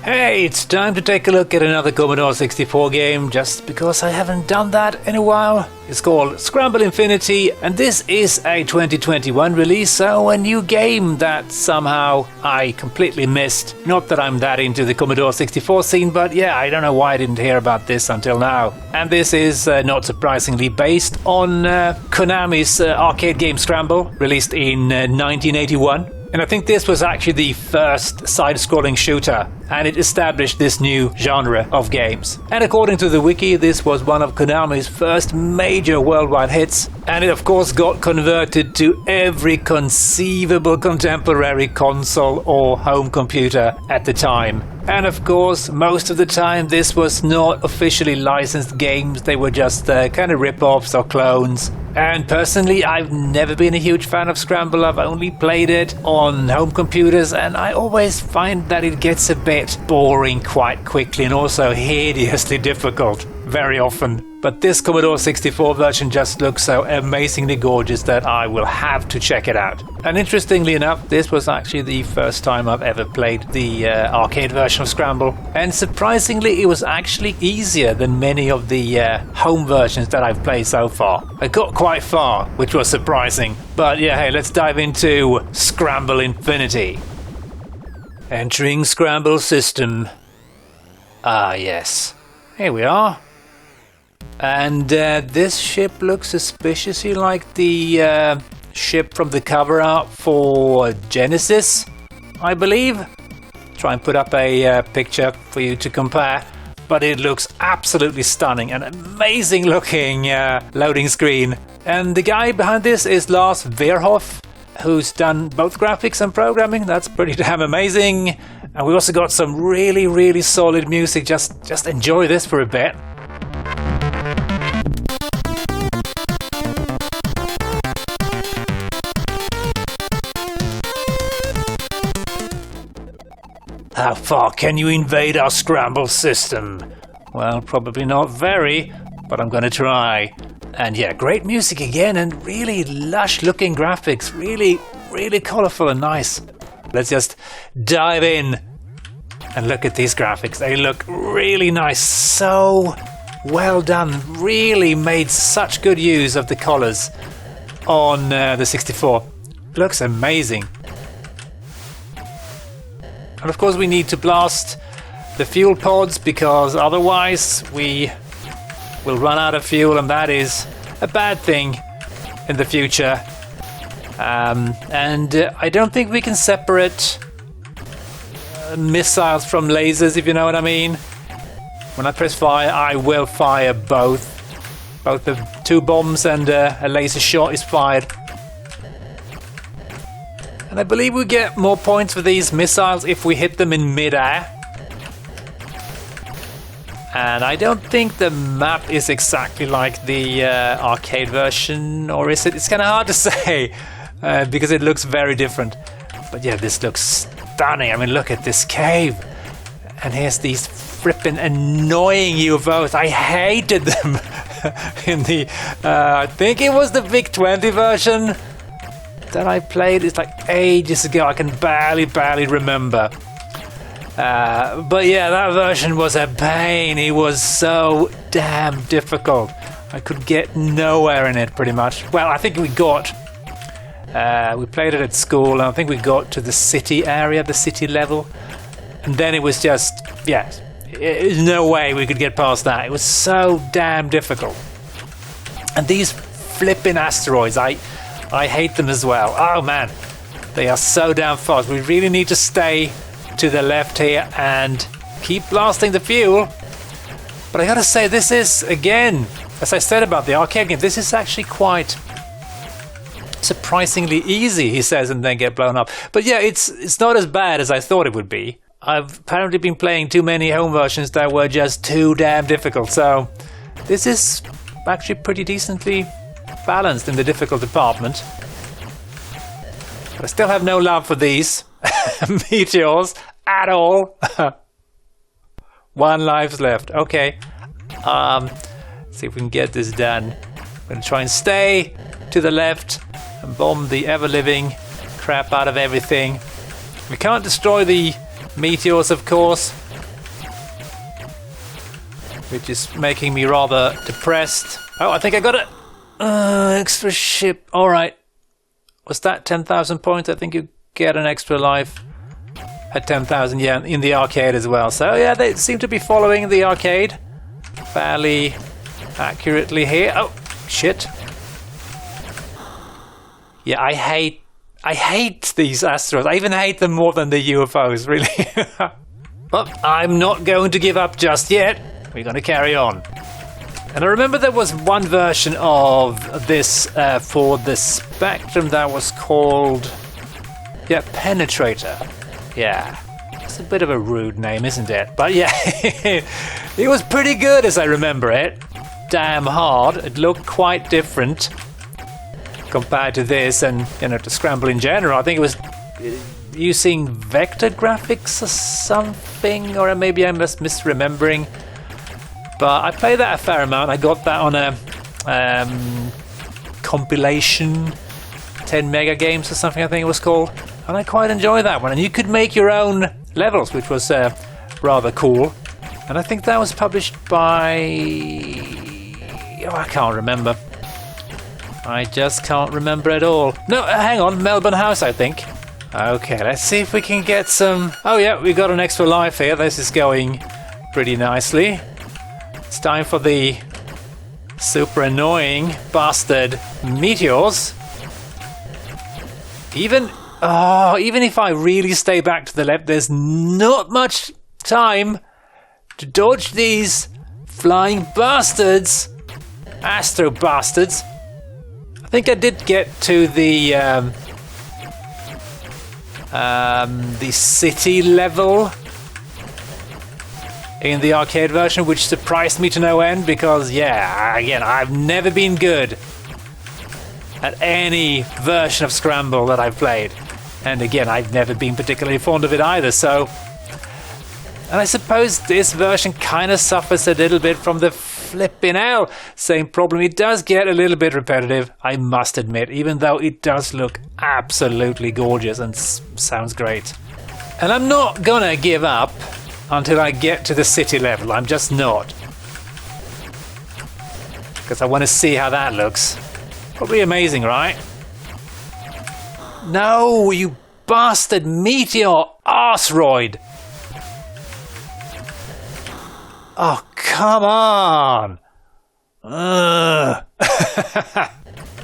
Hey, it's time to take a look at another Commodore 64 game, just because I haven't done that in a while. It's called Scramble Infinity, and this is a 2021 release, so a new game that somehow I completely missed. Not that I'm that into the Commodore 64 scene, but yeah, I don't know why I didn't hear about this until now. And this is, not surprisingly, based on Konami's arcade game Scramble, released in 1981. And I think this was actually the first side-scrolling shooter, and it established this new genre of games. And according to the wiki, this was one of Konami's first major worldwide hits, and it of course got converted to every conceivable contemporary console or home computer at the time. And of course, most of the time this was not officially licensed games, they were just kind of rip-offs or clones. And personally, I've never been a huge fan of Scramble. I've only played it on home computers, and I always find that it gets a bit boring quite quickly and also hideously difficult very often. But this Commodore 64 version just looks so amazingly gorgeous that I will have to check it out. And interestingly enough, this was actually the first time I've ever played the arcade version of Scramble. And surprisingly, it was actually easier than many of the home versions that I've played so far. I got quite far, which was surprising. But yeah, hey, let's dive into Scramble Infinity. Entering Scramble system. Ah, yes. Here we are. And this ship looks suspiciously like the ship from the cover art for Genesis, I believe. Try and put up a picture for you to compare. But it looks absolutely stunning, an amazing looking loading screen. And the guy behind this is Lars Verhoff, who's done both graphics and programming. That's pretty damn amazing. And we also got some really, really solid music. Just enjoy this for a bit. How far can you invade our Scramble system? Well, probably not very, but I'm gonna try. And yeah, great music again, and really lush looking graphics. Really, really colorful and nice. Let's just dive in and look at these graphics. They look really nice. So well done. Really made such good use of the colors on the 64. Looks amazing. And of course we need to blast the fuel pods, because otherwise we will run out of fuel, and that is a bad thing in the future. And I don't think we can separate missiles from lasers, if you know what I mean. When I press fire, I will fire both the two bombs, and a laser shot is fired. And I believe we get more points for these missiles if we hit them in mid-air. And I don't think the map is exactly like the arcade version, or is it? It's kind of hard to say because it looks very different. But yeah, this looks stunning. I mean, look at this cave. And here's these flippin' annoying UFOs. I hated them in the, I think it was the VIC-20 version that I played. It's like ages ago. I can barely remember. But yeah, that version was a pain. It was so damn difficult. I could get nowhere in it, pretty much. Well, I think we got... we played it at school, and I think we got to the city area, the city level. And then it was just... yeah, there's no way we could get past that. It was so damn difficult. And these flipping asteroids, I hate them as well. Oh man, they are so damn fast. We really need to stay to the left here and keep blasting the fuel. But I gotta say, this is, again, as I said about the arcade game, this is actually quite surprisingly easy, he says, and then get blown up. But yeah, it's not as bad as I thought it would be. I've apparently been playing too many home versions that were just too damn difficult, so this is actually pretty decently balanced in the difficult department. But I still have no love for these meteors at all. One life left. Okay. See if we can get this done. I'm going to try and stay to the left and bomb the ever-living crap out of everything. We can't destroy the meteors, of course, which is making me rather depressed. Oh, I think I got it. Extra ship. All right. Was that 10,000 points? I think you get an extra life at 10,000 yen in the arcade as well. So yeah, they seem to be following the arcade fairly accurately here. Oh, shit. Yeah, I hate these asteroids. I even hate them more than the UFOs, really. But I'm not going to give up just yet. We're going to carry on. And I remember there was one version of this for the Spectrum that was called... yeah, Penetrator. Yeah. It's a bit of a rude name, isn't it? But yeah, it was pretty good as I remember it. Damn hard. It looked quite different compared to this and, you know, to Scramble in general. I think it was using vector graphics or something, or maybe I'm just misremembering. But I played that a fair amount. I got that on a compilation, 10 mega games or something I think it was called. And I quite enjoy that one. And you could make your own levels, which was rather cool. And I think that was published by... oh, I can't remember. I just can't remember at all. No, hang on, Melbourne House, I think. Okay, let's see if we can get some... oh yeah, we got an extra life here. This is going pretty nicely. It's time for the super annoying bastard meteors. Even if I really stay back to the left, there's not much time to dodge these flying bastards. Astro bastards. I think I did get to the city level in the arcade version, which surprised me to no end because, yeah, again, I've never been good at any version of Scramble that I've played. And again, I've never been particularly fond of it either, so... and I suppose this version kind of suffers a little bit from the flipping hell. Same problem, it does get a little bit repetitive, I must admit, even though it does look absolutely gorgeous and sounds great. And I'm not gonna give up until I get to the city level, I'm just not. Because I want to see how that looks. Probably amazing, right? No, you bastard meteor arseroid! Oh, come on!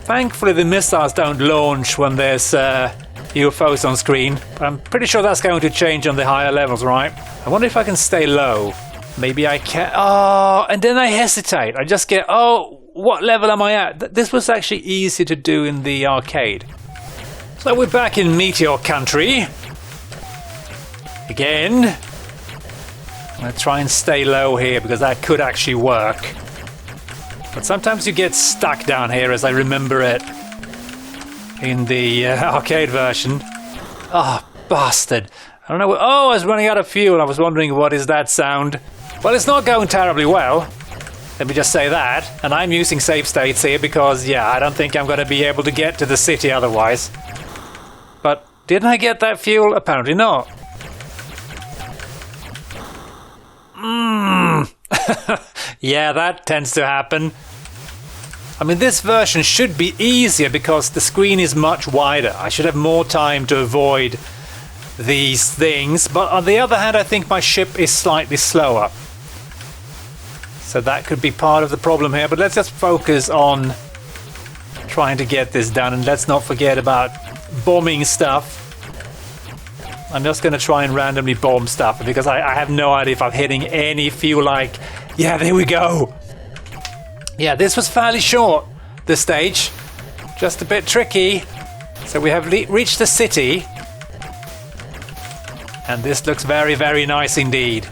Thankfully the missiles don't launch when there's UFOs on screen. I'm pretty sure that's going to change on the higher levels, right? I wonder if I can stay low. Maybe I can... oh, and then I hesitate. I just get, oh, what level am I at? This was actually easy to do in the arcade. So we're back in Meteor Country. Again. I'm going to try and stay low here because that could actually work. But sometimes you get stuck down here as I remember it in the arcade version. Oh, bastard. I don't know what... oh, I was running out of fuel. I was wondering what is that sound. Well, it's not going terribly well. Let me just say that. And I'm using save states here because, yeah, I don't think I'm going to be able to get to the city otherwise. But didn't I get that fuel? Apparently not. Yeah, that tends to happen. I mean, this version should be easier because the screen is much wider. I should have more time to avoid these things. But on the other hand, I think my ship is slightly slower. So that could be part of the problem here. But let's just focus on trying to get this done. And let's not forget about bombing stuff. I'm just going to try and randomly bomb stuff because I have no idea if I'm hitting any fuel like... yeah, there we go. Yeah, this was fairly short, this stage. Just a bit tricky. So we have reached the city. And this looks very, very nice indeed.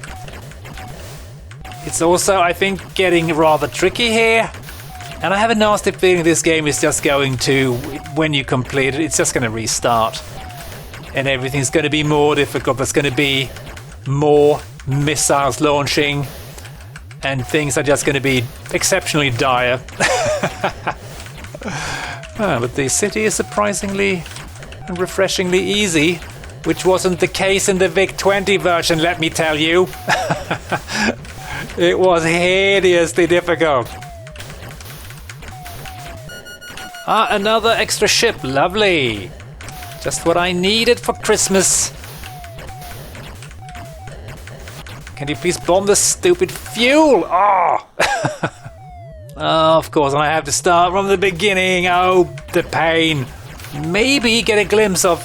It's also, I think, getting rather tricky here. And I have a nasty feeling this game is just going to, when you complete it, it's just going to restart. And everything's going to be more difficult. There's going to be more missiles launching. And things are just going to be exceptionally dire. But the city is surprisingly and refreshingly easy, which wasn't the case in the VIC-20 version, let me tell you. It was hideously difficult. Another extra ship, lovely. Just what I needed for Christmas. Can you please bomb the stupid fuel? Oh! Oh, of course, and I have to start from the beginning. Oh, the pain. Maybe get a glimpse of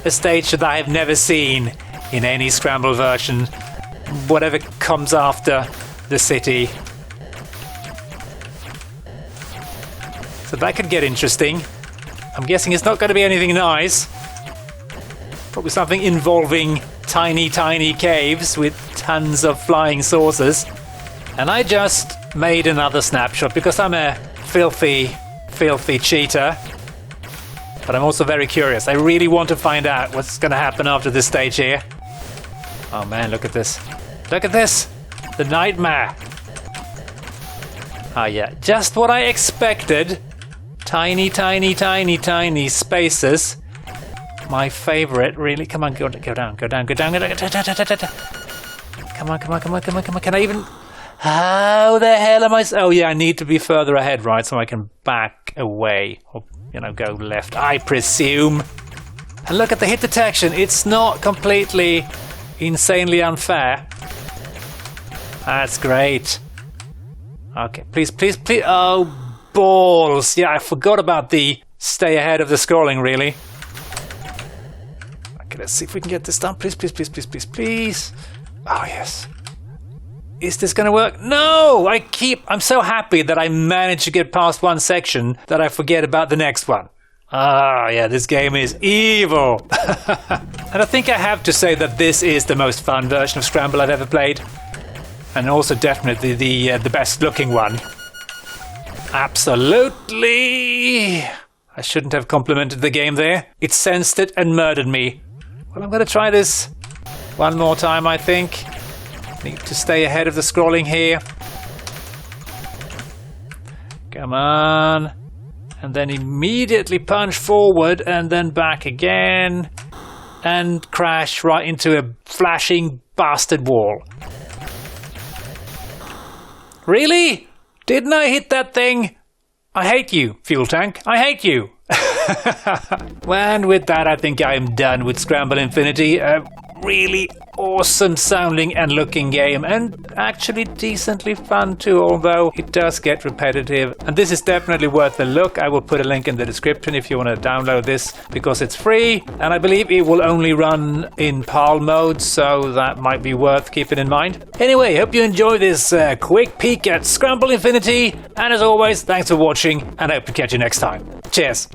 a stage that I have never seen in any Scramble version. Whatever comes after the city. So that could get interesting. I'm guessing it's not going to be anything nice. Probably something involving tiny, tiny caves with tons of flying saucers. And I just made another snapshot because I'm a filthy, filthy cheater. But I'm also very curious. I really want to find out what's going to happen after this stage here. Oh man, look at this. Look at this! The nightmare! Ah yeah, just what I expected. Tiny, tiny, tiny, tiny spaces. My favorite, really. Come on, go down, go down, go down, go down. Come on, come on, come on, come on, come on. Can I even... How the hell am I... Oh yeah, I need to be further ahead, right? So I can back away. Or, you know, go left, I presume. And look at the hit detection. It's not completely insanely unfair. That's great. Okay, please, please, please. Oh, balls. Yeah, I forgot about the stay ahead of the scrolling, really. Okay, let's see if we can get this done. Please, please, please, please, please, please. Oh, yes. Is this going to work? No! I'm so happy that I managed to get past one section that I forget about the next one. Ah, yeah, this game is evil. And I think I have to say that this is the most fun version of Scramble I've ever played. And also definitely the best looking one. Absolutely! I shouldn't have complimented the game there. It sensed it and murdered me. Well, I'm going to try this one more time, I think. Need to stay ahead of the scrolling here. Come on. And then immediately punch forward and then back again. And crash right into a flashing bastard wall. Really? Didn't I hit that thing? I hate you, fuel tank. I hate you. And with that, I think I'm done with Scramble Infinity. A really awesome sounding and looking game, and actually decently fun too, although it does get repetitive. And this is definitely worth a look. I will put a link in the description if you want to download this, because it's free, and I believe it will only run in PAL mode, so that might be worth keeping in mind. Anyway, hope you enjoy this quick peek at Scramble Infinity, and as always, thanks for watching, and I hope to catch you next time. Cheers!